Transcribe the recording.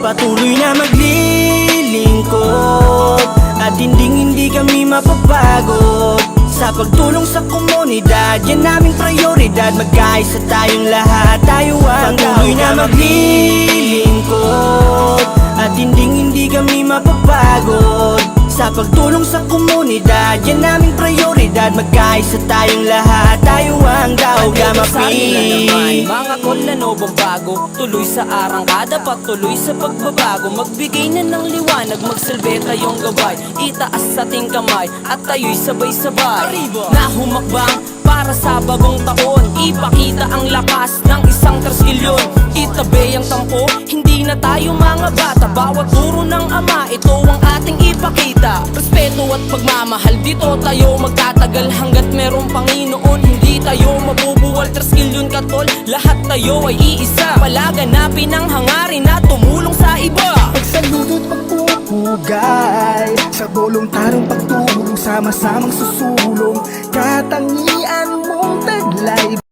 Patuloy na maglilingkod at hindi kami mapapagod sa pagtulong sa komunidad. Yan naming prioridad, magkaisa tayong lahat, tayo ang patuloy na maglilingkod at hindi kami mapapagod sa pagtulong sa komunidad. Yan naming prioridad, magkaisa tayong lahat, tayo ang Daugamapi. Mga Kolanobong bago, tuloy sa arangkada, patuloy sa pagbabago. Magbigay na ng liwanag, magsilbi tayong gabay. Itaas ating kamay at tayo'y sabay-sabay na humakbang para sa bagong taon. Ipakita ang lakas ng isang trilyon. Itabi ang tampo, hindi na tayo mga bata. Bawat turo ng ama, ito ang ating ipakita. Respeto at pagmamahal, dito tayo magtatagal hanggat merong Panginoon. Hindi tayo mabubuwal, trilyon katol, lahat tayo ay iisa. Palaganapin ang hangarin na tumulong sa iba. Pagsaludo't pagpupugay sa voluntarong pagtulong, sama-samang susulong, katangian mong taglay.